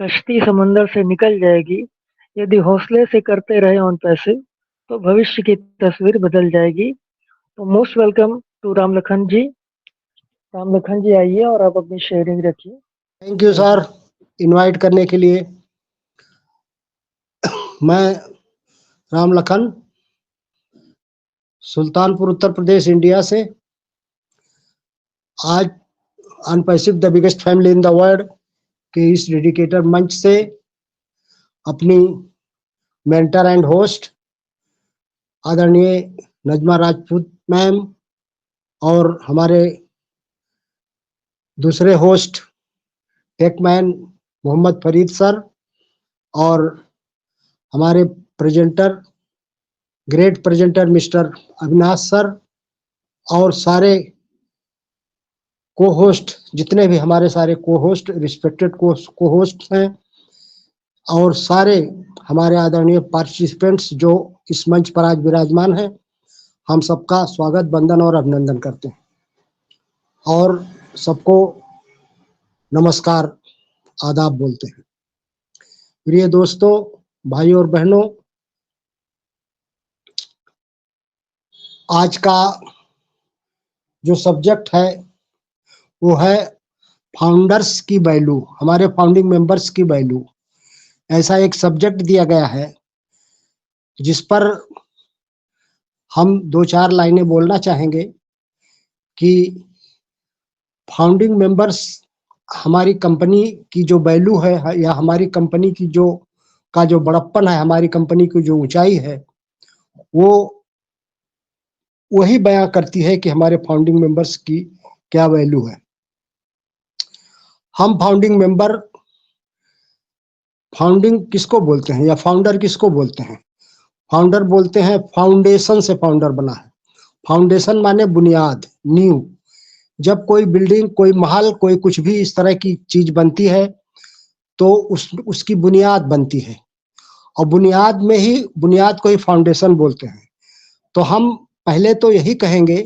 कश्ती समंदर से निकल जाएगी, यदि हौसले से करते रहे ऑन पैसे तो भविष्य की तस्वीर बदल जाएगी। तो most welcome to Ramlakhan ji. Ramlakhan ji आइए और आप अपनी शेयरिंग रखिए। Thank you thank you. Sir, invite करने के लिए। मैं राम लखन, सुल्तानपुर उत्तर प्रदेश इंडिया से आज Unpassive the biggest family in the world के इस डेडिकेटेड मंच से अपनी मेंटर एंड होस्ट आदरणीय नजमा राजपूत मैम और हमारे दूसरे होस्ट टेकमैन मोहम्मद फरीद सर और हमारे presenter great presenter mister Avinash sir और सारे को होस्ट, जितने भी हमारे सारे को होस्ट रिस्पेक्टेड को होस्ट हैं और सारे हमारे आदरणीय पार्टिसिपेंट्स जो इस मंच पर आज विराजमान हैं, हम सबका स्वागत, वंदन और अभिनंदन करते हैं और सबको नमस्कार, आदाब बोलते हैं। प्रिय दोस्तों, भाई और बहनों, आज का जो सब्जेक्ट है वो है फाउंडर्स की वैल्यू, हमारे फाउंडिंग मेंबर्स की वैल्यू। ऐसा एक सब्जेक्ट दिया गया है जिस पर हम दो चार लाइनें बोलना चाहेंगे कि फाउंडिंग मेंबर्स हमारी कंपनी की जो वैल्यू है या हमारी कंपनी की जो बड़प्पन है, हमारी कंपनी की जो ऊंचाई है, वो वही बयां करती है कि हमारे फाउंडिंग मेंबर्स की क्या वैल्यू है। हम फाउंडिंग मेंबर, फाउंडिंग किसको बोलते हैं या फाउंडर किसको बोलते हैं? फाउंडर बोलते हैं फाउंडेशन से फाउंडर बना है। फाउंडेशन माने बुनियाद, नींव। जब कोई बिल्डिंग, कोई महल, कोई कुछ भी इस तरह की चीज बनती है तो उसकी बुनियाद बनती है और बुनियाद को ही फाउंडेशन बोलते हैं। तो हम पहले तो यही कहेंगे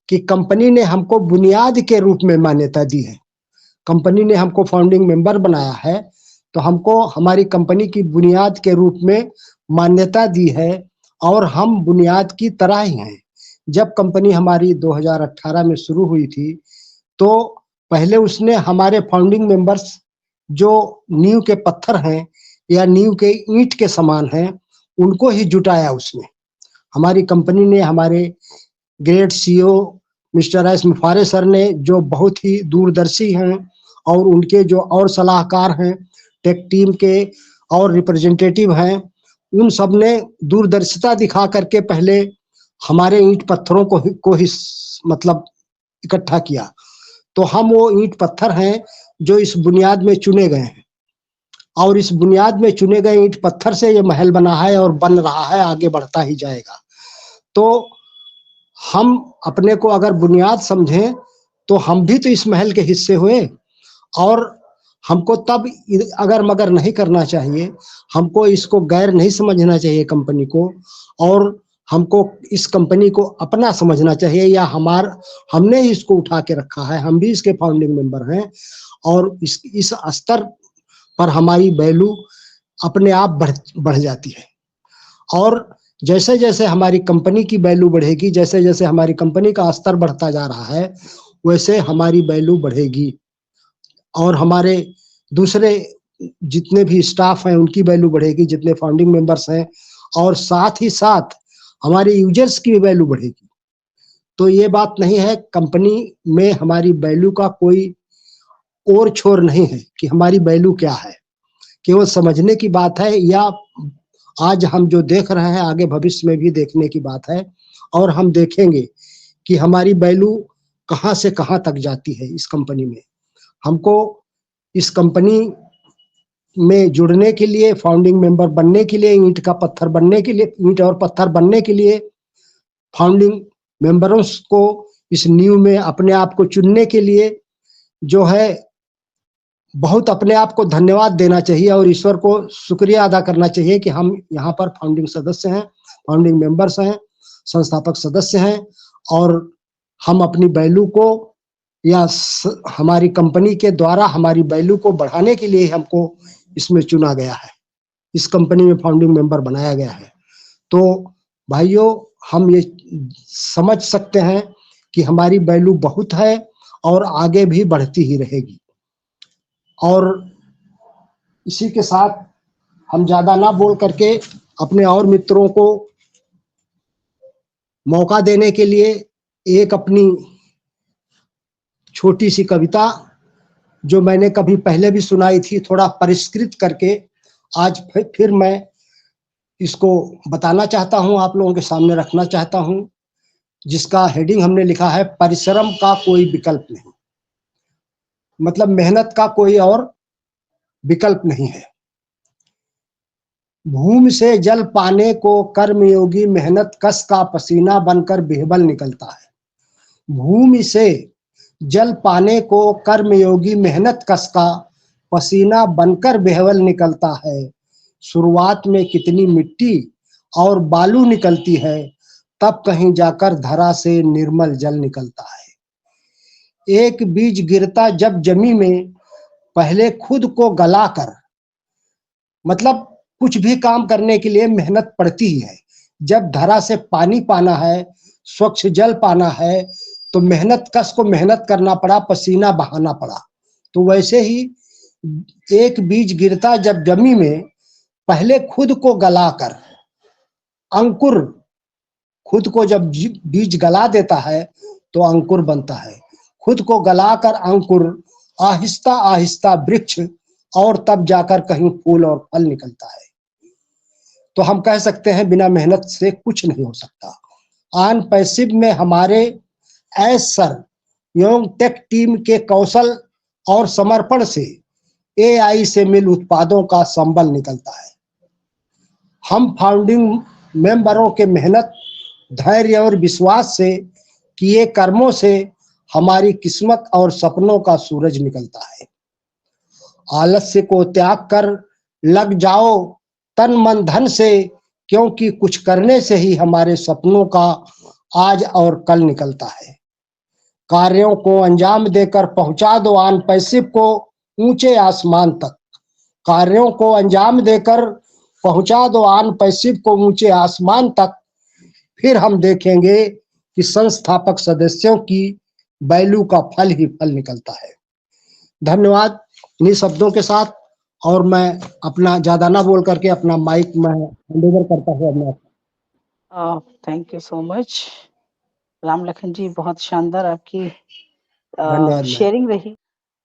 कि कंपनी ने हमको बुनियाद के रूप में मान्यता दी है। कंपनी ने हमको फाउंडिंग मेंबर बनाया है तो हमको हमारी कंपनी की बुनियाद के रूप में मान्यता दी है और हम बुनियाद की तरह ही हैं। जब कंपनी हमारी 2018 में शुरू हुई थी तो पहले उसने हमारे फाउंडिंग मेंबर्स जो नींव के पत्थर हैं या नींव के ईंट के समान हैं, उनको ही जुटाया उसने। हमारी कंपनी ने, हमारे great CEO mister S मुफारे sir ने, जो बहुत ही दूरदर्शी हैं, और उनके जो और सलाहकार हैं, टेक टीम के और रिप्रेजेंटेटिव हैं, उन सब ने दूरदर्शिता दिखा करके पहले हमारे ईंट पत्थरों को ही मतलब इकट्ठा किया। तो हम वो ईंट पत्थर हैं जो इस बुनियाद में चुने गए हैं और इस बुनियाद में चुने गए ईंट पत्थर से ये महल बना है और बन रहा है, आगे बढ़ता ही जाएगा। तो हम अपने को अगर बुनियाद समझें तो हम भी तो इस महल के हिस्से हुए और हमको तब अगर मगर नहीं करना चाहिए, हमको इसको गैर नहीं समझना चाहिए कंपनी को, और हमको इस कंपनी को अपना समझना चाहिए या हमने ही इसको उठा के रखा है, हम भी इसके फाउंडिंग मेंबर हैं और इस स्तर पर हमारी वैल्यू अपने आप बढ़ जाती है। और जैसे जैसे हमारी कंपनी की वैल्यू बढ़ेगी, जैसे जैसे हमारी कंपनी का स्तर बढ़ता जा रहा है, वैसे हमारी वैल्यू बढ़ेगी और हमारे दूसरे जितने भी स्टाफ हैं उनकी वैल्यू बढ़ेगी, जितने फाउंडिंग मेंबर्स हैं, और साथ ही साथ हमारे यूजर्स की वैल्यू बढ़ेगी। तो ये बात नहीं है, कंपनी में हमारी वैल्यू का कोई और छोर नहीं है कि हमारी वैल्यू क्या है। केवल समझने की बात है, या आज हम जो देख रहे हैं आगे भविष्य में भी देखने की बात है, और हम देखेंगे कि हमारी वैल्यू कहां से कहां तक जाती है इस कंपनी में। हमको इस कंपनी में जुड़ने के लिए, फाउंडिंग मेंबर बनने के लिए, ईंट और पत्थर बनने के लिए, फाउंडिंग मेंबरों को इस नींव में अपने आप को चुनने के लिए जो है बहुत अपने आप को धन्यवाद देना चाहिए और ईश्वर को शुक्रिया अदा करना चाहिए कि हम यहाँ पर फाउंडिंग सदस्य हैं, फाउंडिंग मेंबर्स हैं, संस्थापक सदस्य हैं और हम अपनी वैल्यू को या हमारी कंपनी के द्वारा हमारी वैल्यू को बढ़ाने के लिए हमको इसमें चुना गया है, इस कंपनी में फाउंडिंग मेंबर बनाया गया है। तो भाइयों, हम ये समझ सकते हैं कि हमारी वैल्यू बहुत है और आगे भी बढ़ती ही रहेगी। और इसी के साथ हम ज्यादा ना बोल करके अपने और मित्रों को मौका देने के लिए एक अपनी छोटी सी कविता जो मैंने कभी पहले भी सुनाई थी, थोड़ा परिष्कृत करके आज फिर मैं इसको बताना चाहता हूं, आप लोगों के सामने रखना चाहता हूं, जिसका हेडिंग हमने लिखा है परिश्रम का कोई विकल्प नहीं। मतलब मेहनत का कोई और विकल्प नहीं है। भूमि से जल पाने को कर्मयोगी मेहनत कस का पसीना बनकर बेहबल निकलता है। भूमि से जल पाने को कर्मयोगी मेहनत कस का पसीना बनकर बेहबल निकलता है। शुरुआत में कितनी मिट्टी और बालू निकलती है, तब कहीं जाकर धरा से निर्मल जल निकलता है। एक बीज गिरता जब जमी में, पहले खुद को गलाकर, मतलब कुछ भी काम करने के लिए मेहनत पड़ती ही है। जब धरा से पानी पाना है, स्वच्छ जल पाना है, तो मेहनत कस को मेहनत करना पड़ा, पसीना बहाना पड़ा। तो वैसे ही एक बीज गिरता जब जमी में, पहले खुद को गलाकर अंकुर, खुद को जब बीज गला देता है तो अंकुर बनता है। खुद को गलाकर अंकुर, आहिस्ता आहिस्ता वृक्ष, और तब जाकर कहीं फूल और फल निकलता है। तो हम कह सकते हैं बिना मेहनत से कुछ नहीं हो सकता। ऑन पैसिव में हमारे एस सर एवं टेक टीम के कौशल और समर्पण से एआई से मिल उत्पादों का संबल निकलता है। हम फाउंडिंग मेंबरों के मेहनत, धैर्य और विश्वास से किए कर्मों से हमारी किस्मत और सपनों का सूरज निकलता है। आलस्य को त्याग कर लग जाओ तन मन धन से, क्योंकि कुछ करने से ही हमारे सपनों का आज और कल निकलता है। कार्यों को अंजाम देकर पहुंचा दो ऑन पैसिव को ऊंचे आसमान तक। कार्यों को अंजाम देकर पहुंचा दो ऑन पैसिव को ऊंचे आसमान तक। फिर हम देखेंगे कि संस्थापक सदस्यों की वैल्यू का फल ही फल निकलता है। धन्यवाद। इन्हीं शब्दों के साथ और मैं अपना ज्यादा ना बोल करके अपना माइक में हैंड ओवर करता हूँ अपना। Thank you so much Ram Lakhan ji, बहुत शानदार आपकी धन्यवाद। शेयरिंग रही।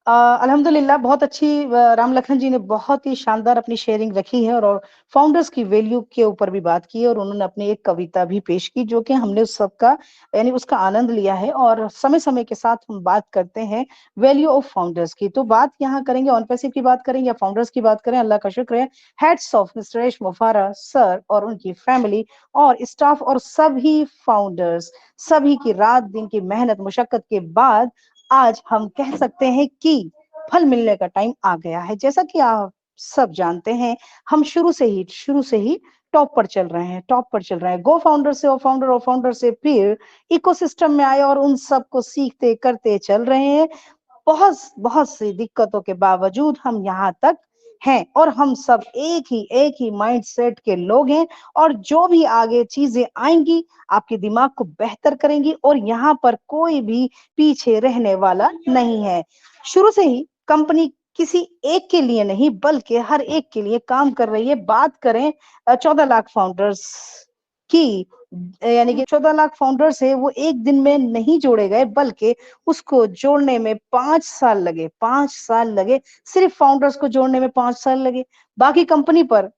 अल्हम्दुलिल्लाह, बहुत अच्छी राम लखन जी ने बहुत ही शानदार अपनी शेयरिंग रखी है और फाउंडर्स की वैल्यू के ऊपर भी बात की है और उन्होंने अपनी एक कविता भी पेश की जो कि हमने उस सबका यानी उसका आनंद लिया है। और समय समय के साथ हम बात करते हैं वैल्यू ऑफ फाउंडर्स की, तो बात यहाँ करेंगे ऑन पैसिव की बात करें या फाउंडर्स की बात करें, अल्लाह का शुक्र है हेड्स ऑफ मिस्टर एश मुफारा सर और उनकी फैमिली और स्टाफ और सभी फाउंडर्स, सभी की रात दिन की मेहनत मुशक्कत के बाद आज हम कह सकते हैं कि फल मिलने का टाइम आ गया है। जैसा कि आप सब जानते हैं, हम शुरू से ही टॉप पर चल रहे हैं, गो फाउंडर से और फाउंडर से फिर इकोसिस्टम में आए और उन सब को सीखते करते चल रहे हैं। बहुत बहुत सी दिक्कतों के बावजूद हम यहाँ तक हैं और हम सब एक ही माइंडसेट के लोग हैं और जो भी आगे चीजें आएंगी आपके दिमाग को बेहतर करेंगी और यहाँ पर कोई भी पीछे रहने वाला नहीं है। शुरू से ही कंपनी किसी एक के लिए नहीं बल्कि हर एक के लिए काम कर रही है। बात करें 14 लाख फाउंडर्स की, यानी कि 14 लाख फाउंडर्स है वो एक दिन में नहीं जोड़े गए बल्कि उसको जोड़ने में 5 साल लगे, सिर्फ फाउंडर्स को जोड़ने में 5 साल लगे। बाकी कंपनी पर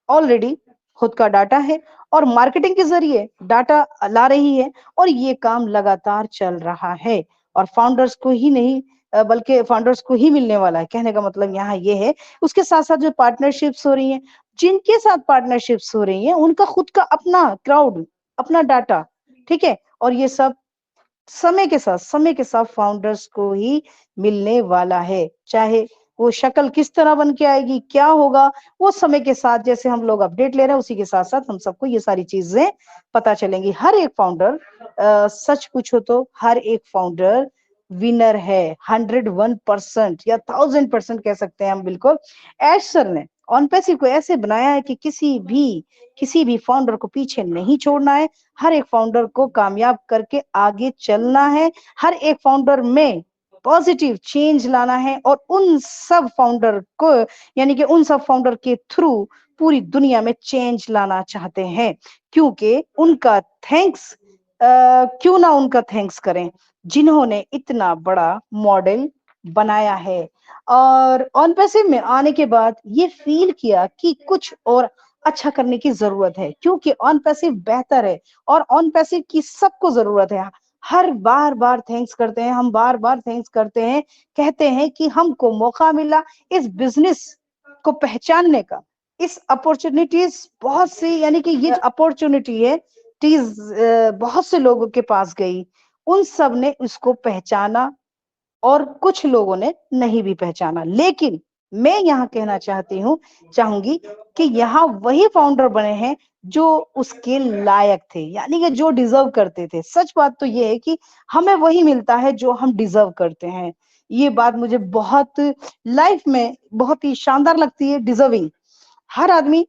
ऑलरेडी खुद का डाटा है और मार्केटिंग के जरिए डाटा ला रही है और ये काम लगातार चल रहा है और फाउंडर्स को ही नहीं बल्कि फाउंडर्स को ही मिलने वाला है। कहने का मतलब यहाँ ये है। उसके साथ साथ जो पार्टनरशिप्स हो रही हैं, जिनके साथ पार्टनरशिप्स हो रही हैं उनका खुद का अपना क्राउड, अपना डाटा, ठीक है, और ये सब समय के साथ फाउंडर्स को ही मिलने वाला है। चाहे वो शक्ल किस तरह बन के आएगी, क्या होगा, वो समय के साथ जैसे हम लोग अपडेट ले रहे हैं उसी के साथ साथ हम सबको ये सारी चीजें पता चलेंगी। हर एक फाउंडर, सच पूछो तो हर एक फाउंडर विनर है 101% या 1000% कह सकते हैं हम। बिल्कुल ऐश सर ने ऑन पैसिव को ऐसे बनाया है कि किसी भी फाउंडर को पीछे नहीं छोड़ना है, हर एक फाउंडर को कामयाब करके आगे चलना है, हर एक फाउंडर में पॉजिटिव चेंज लाना है, और उन सब फाउंडर को यानी कि उन सब फाउंडर के थ्रू पूरी दुनिया में चेंज लाना चाहते हैं। क्योंकि उनका थैंक्स क्यों ना उनका थैंक्स करें जिन्होंने इतना बड़ा मॉडल बनाया है। और ऑन पैसिव में आने के बाद ये फील किया कि कुछ और अच्छा करने की जरूरत है, क्योंकि ऑन पैसिव बेहतर है और ऑन पैसिव की सबको जरूरत है। हर बार थैंक्स करते हैं, हम बार थैंक्स करते हैं, कहते हैं कि हमको मौका मिला इस बिजनेस को पहचानने का, इस अपॉर्चुनिटीज बहुत सी यानी कि ये अपॉर्चुनिटी है टीज बहुत से लोगों के पास गई, उन सब ने इसको पहचाना और कुछ लोगों ने नहीं भी पहचाना। लेकिन मैं यहाँ कहना चाहूंगी कि यहाँ वही फाउंडर बने हैं जो उसके लायक थे, यानी कि जो डिजर्व करते थे। सच बात तो ये है कि हमें वही मिलता है जो हम डिजर्व करते हैं। ये बात मुझे बहुत लाइफ में बहुत ही शानदार लगती है। डिजर्विंग, हर आदमी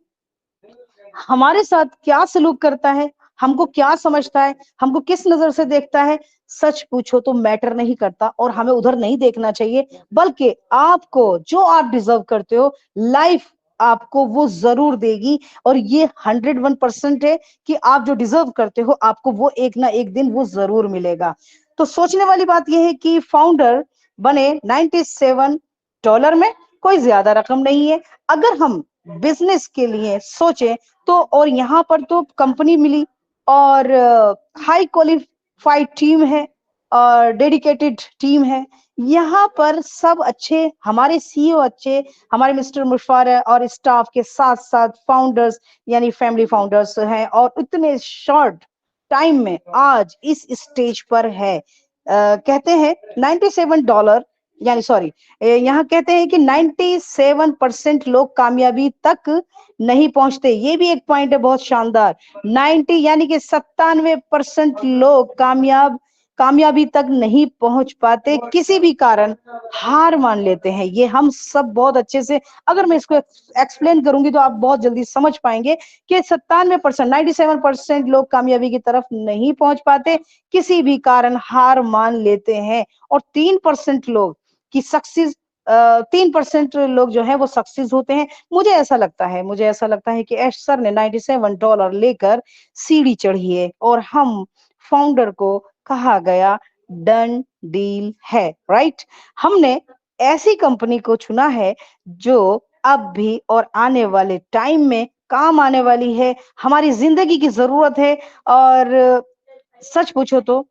हमारे साथ क्या सलूक करता है, हमको क्या समझता है, हमको किस नजर से देखता है, सच पूछो तो मैटर नहीं करता और हमें उधर नहीं देखना चाहिए, बल्कि आपको जो आप डिजर्व करते हो लाइफ आपको वो जरूर देगी। और ये 101% है कि आप जो डिजर्व करते हो आपको वो एक ना एक दिन वो जरूर मिलेगा। तो सोचने वाली बात यह है कि फाउंडर बने $97 में, कोई ज्यादा रकम नहीं है। अगर हम बिजनेस के लिए सोचे तो, और यहाँ पर तो कंपनी मिली और हाई क्वालिफाइड टीम है और डेडिकेटेड टीम है, यहाँ पर सब अच्छे, हमारे सीईओ अच्छे, हमारे मिस्टर मुशफार और स्टाफ के साथ साथ फाउंडर्स यानी फैमिली फाउंडर्स हैं, और इतने शॉर्ट टाइम में आज इस स्टेज पर है। कहते हैं $97 यानी सॉरी, यहाँ कहते हैं कि 97% लोग कामयाबी तक नहीं पहुंचते। ये भी एक पॉइंट है बहुत शानदार। 90 यानी कि 97% लोग कामयाबी तक नहीं पहुंच पाते, किसी भी कारण हार मान लेते हैं। ये हम सब बहुत अच्छे से, अगर मैं इसको एक्सप्लेन करूंगी तो आप बहुत जल्दी समझ पाएंगे कि 97% लोग कामयाबी की तरफ नहीं पहुंच पाते, किसी भी कारण हार मान लेते हैं। और 3% लोग की सक्सेस 3% लोग जो है वो सक्सेस होते हैं। मुझे ऐसा लगता है कि एश सर ने $97 लेकर सीढ़ी चढ़ी है और हम फाउंडर को कहा गया डन डील है, राइट। हमने ऐसी कंपनी को चुना है जो अब भी और आने वाले टाइम में काम आने वाली है, हमारी जिंदगी की जरूरत है। और सच पूछो तो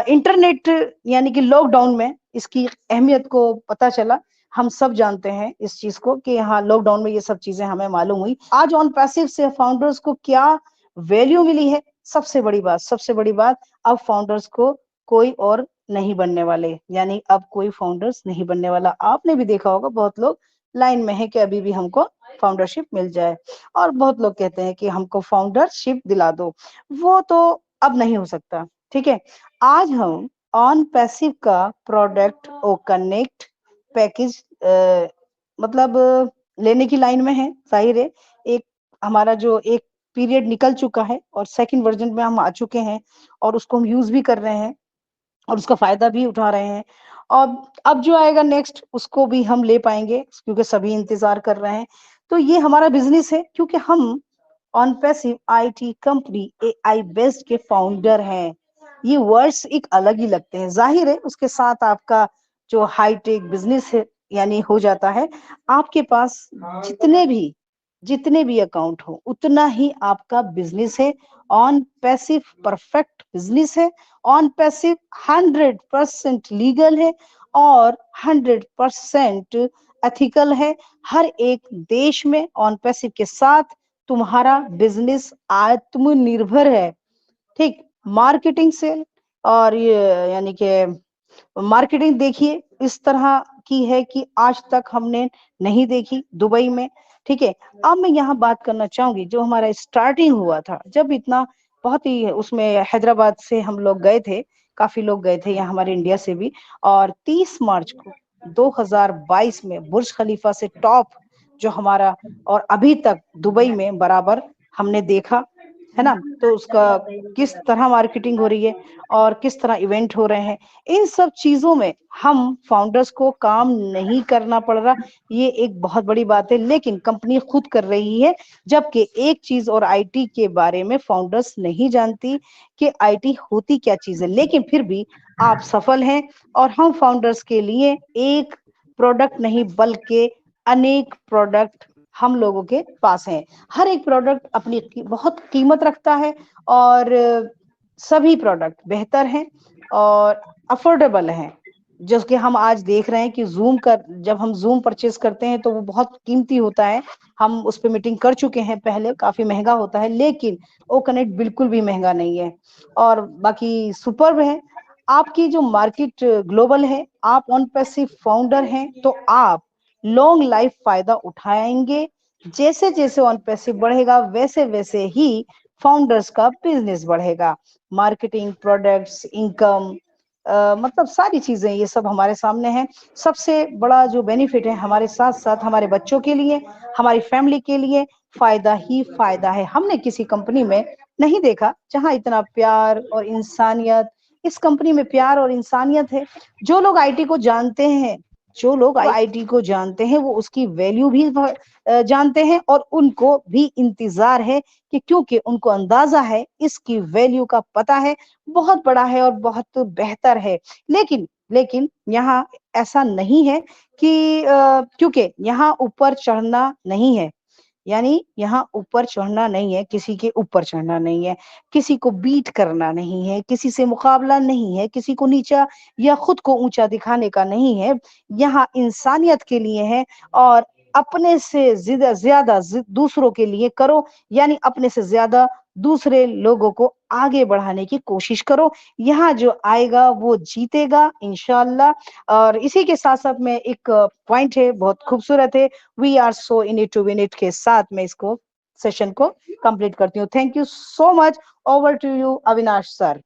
इंटरनेट यानी कि लॉकडाउन में इसकी अहमियत को पता चला। हम सब जानते हैं इस चीज को कि हाँ, लॉकडाउन में ये सब चीजें हमें मालूम हुई। आज ऑन पैसिव से फाउंडर्स को क्या वैल्यू मिली है, सबसे बड़ी बात, अब फाउंडर्स को कोई और नहीं बनने वाले, यानी अब कोई फाउंडर्स नहीं बनने वाला। आपने भी देखा होगा बहुत लोग लाइन में है कि अभी भी हमको फाउंडरशिप मिल जाए, और बहुत लोग कहते हैं कि हमको फाउंडरशिप दिला दो। वो तो अब नहीं हो सकता, ठीक है। आज हम ऑन पैसिव का प्रोडक्ट ओ कनेक्ट पैकेज मतलब लेने की लाइन में है। जाहिर है एक हमारा जो एक पीरियड निकल चुका है और सेकंड वर्जन में हम आ चुके हैं और उसको हम यूज भी कर रहे हैं और उसका फायदा भी उठा रहे हैं। और अब जो आएगा नेक्स्ट उसको भी हम ले पाएंगे क्योंकि सभी इंतजार कर रहे हैं। तो ये हमारा बिजनेस है क्योंकि हम on passive IT company AI based के फाउंडर हैं। ये वर्ड्स एक अलग ही लगते हैं, जाहिर है उसके साथ आपका जो हाईटेक बिजनेस है यानी हो जाता है। आपके पास जितने भी अकाउंट हो उतना ही आपका बिजनेस है। ऑन पैसिव परफेक्ट बिजनेस है। ऑन पैसिव 100% लीगल है और 100% एथिकल है। हर एक देश में ऑन पैसिव के साथ तुम्हारा बिजनेस आत्मनिर्भर है, ठीक। मार्केटिंग से और ये यानी कि मार्केटिंग देखिए इस तरह की है कि आज तक हमने नहीं देखी दुबई में, ठीक है। अब मैं यहाँ बात करना चाहूंगी जो हमारा स्टार्टिंग हुआ था, जब इतना बहुत ही उसमें हैदराबाद से हम लोग गए थे काफी लोग गए थे यहाँ हमारे इंडिया से भी। और 30 मार्च को 2022 में बुर्ज खलीफा से टॉप जो हमारा, और अभी तक दुबई में बराबर हमने देखा है ना, तो उसका किस तरह मार्केटिंग हो रही है और किस तरह इवेंट हो रहे हैं, इन सब चीजों में हम फाउंडर्स को काम नहीं करना पड़ रहा, ये एक बहुत बड़ी बात है। लेकिन कंपनी खुद कर रही है, जबकि एक चीज और आईटी के बारे में फाउंडर्स नहीं जानती कि आईटी होती क्या चीज है, लेकिन फिर भी आप सफल हैं। और हम फाउंडर्स के लिए एक प्रोडक्ट नहीं बल्कि अनेक प्रोडक्ट हम लोगों के पास हैं। हर एक प्रोडक्ट अपनी बहुत कीमत रखता है, और सभी प्रोडक्ट बेहतर हैं और अफोर्डेबल हैं। जो कि हम आज देख रहे हैं कि जब हम जूम परचेज करते हैं तो वो बहुत कीमती होता है। हम उस पर मीटिंग कर चुके हैं पहले, काफी महंगा होता है, लेकिन ओ कनेक्ट बिल्कुल भी महंगा नहीं है और बाकी सुपर्ब है। आपकी जो मार्केट ग्लोबल है, आप ऑन पैसिव फाउंडर हैं, तो आप लॉन्ग लाइफ फायदा उठाएंगे। जैसे जैसे ऑन पैसिव बढ़ेगा वैसे वैसे ही फाउंडर्स का बिजनेस बढ़ेगा। मार्केटिंग, प्रोडक्ट्स, इनकम, मतलब सारी चीजें ये सब हमारे सामने हैं। सबसे बड़ा जो बेनिफिट है हमारे साथ साथ हमारे बच्चों के लिए, हमारी फैमिली के लिए फायदा ही फायदा है। हमने किसी कंपनी में नहीं देखा जहां इतना प्यार और इंसानियत, इस कंपनी में प्यार और इंसानियत है। जो लोग आईटी को जानते हैं, जो लोग आईटी को जानते हैं वो उसकी वैल्यू भी जानते हैं, और उनको भी इंतजार है कि, क्योंकि उनको अंदाजा है, इसकी वैल्यू का पता है, बहुत बड़ा है और बहुत बेहतर है। लेकिन यहाँ ऐसा नहीं है कि क्योंकि यहाँ ऊपर चढ़ना नहीं है, यानी यहाँ ऊपर चढ़ना नहीं है, किसी के ऊपर चढ़ना नहीं है, किसी को बीट करना नहीं है, किसी से मुकाबला नहीं है, किसी को नीचा या खुद को ऊंचा दिखाने का नहीं है। यहाँ इंसानियत के लिए है, और अपने से ज्यादा दूसरों के लिए करो, यानी अपने से ज्यादा दूसरे लोगों को आगे बढ़ाने की कोशिश करो। यहाँ जो आएगा वो जीतेगा इंशाल्लाह। और इसी के साथ साथ में एक पॉइंट है, बहुत खूबसूरत है, we are so in it to win it के साथ मैं इसको सेशन को कंप्लीट करती हूँ। Thank you so much. Over to you Avinash sir.